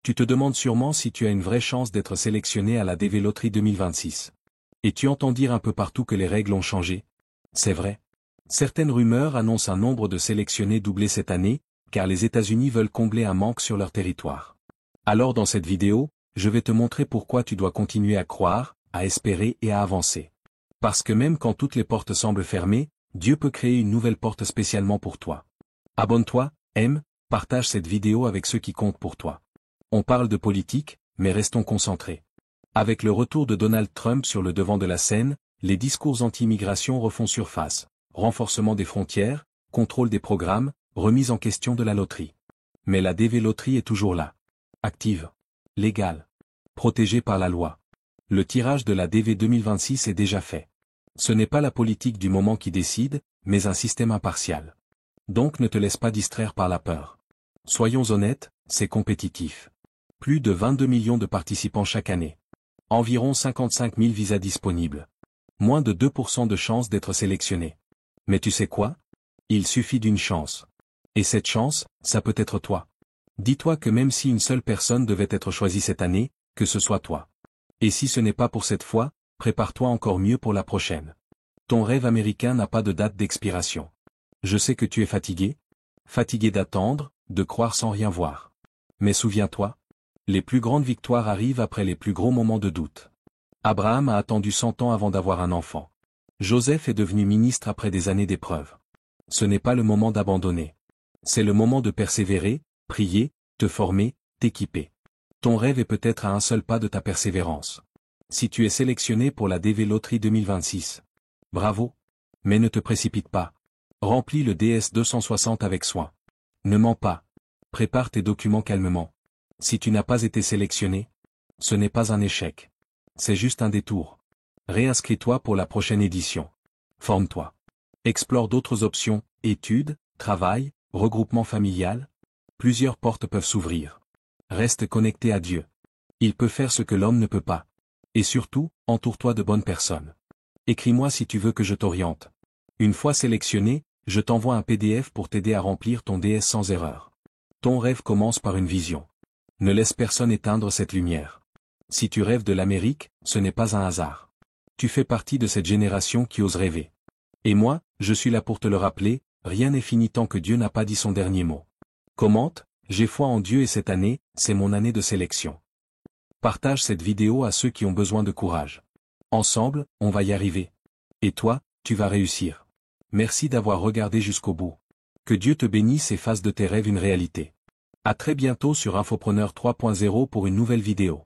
Tu te demandes sûrement si tu as une vraie chance d'être sélectionné à la DV Loterie 2026. Et tu entends dire un peu partout que les règles ont changé. C'est vrai. Certaines rumeurs annoncent un nombre de sélectionnés doublé cette année, car les États-Unis veulent combler un manque sur leur territoire. Alors dans cette vidéo, je vais te montrer pourquoi tu dois continuer à croire, à espérer et à avancer. Parce que même quand toutes les portes semblent fermées, Dieu peut créer une nouvelle porte spécialement pour toi. Abonne-toi, aime, partage cette vidéo avec ceux qui comptent pour toi. On parle de politique, mais restons concentrés. Avec le retour de Donald Trump sur le devant de la scène, les discours anti-immigration refont surface. Renforcement des frontières, contrôle des programmes, remise en question de la loterie. Mais la DV Loterie est toujours là. Active. Légale. Protégée par la loi. Le tirage de la DV 2026 est déjà fait. Ce n'est pas la politique du moment qui décide, mais un système impartial. Donc ne te laisse pas distraire par la peur. Soyons honnêtes, c'est compétitif. Plus de 22 millions de participants chaque année. Environ 55 000 visas disponibles. Moins de 2% de chances d'être sélectionné. Mais tu sais quoi? Il suffit d'une chance. Et cette chance, ça peut être toi. Dis-toi que même si une seule personne devait être choisie cette année, que ce soit toi. Et si ce n'est pas pour cette fois, prépare-toi encore mieux pour la prochaine. Ton rêve américain n'a pas de date d'expiration. Je sais que tu es fatigué. Fatigué d'attendre, de croire sans rien voir. Mais souviens-toi, les plus grandes victoires arrivent après les plus gros moments de doute. Abraham a attendu 100 ans avant d'avoir un enfant. Joseph est devenu ministre après des années d'épreuves. Ce n'est pas le moment d'abandonner. C'est le moment de persévérer, prier, te former, t'équiper. Ton rêve est peut-être à un seul pas de ta persévérance. Si tu es sélectionné pour la DV Loterie 2026. Bravo. Mais ne te précipite pas. Remplis le DS 260 avec soin. Ne mens pas. Prépare tes documents calmement. Si tu n'as pas été sélectionné, ce n'est pas un échec. C'est juste un détour. Réinscris-toi pour la prochaine édition. Forme-toi. Explore d'autres options, études, travail, regroupement familial. Plusieurs portes peuvent s'ouvrir. Reste connecté à Dieu. Il peut faire ce que l'homme ne peut pas. Et surtout, entoure-toi de bonnes personnes. Écris-moi si tu veux que je t'oriente. Une fois sélectionné, je t'envoie un PDF pour t'aider à remplir ton DS sans erreur. Ton rêve commence par une vision. Ne laisse personne éteindre cette lumière. Si tu rêves de l'Amérique, ce n'est pas un hasard. Tu fais partie de cette génération qui ose rêver. Et moi, je suis là pour te le rappeler, rien n'est fini tant que Dieu n'a pas dit son dernier mot. Commente, j'ai foi en Dieu et cette année, c'est mon année de sélection. Partage cette vidéo à ceux qui ont besoin de courage. Ensemble, on va y arriver. Et toi, tu vas réussir. Merci d'avoir regardé jusqu'au bout. Que Dieu te bénisse et fasse de tes rêves une réalité. À très bientôt sur Infopreneur 3.0 pour une nouvelle vidéo.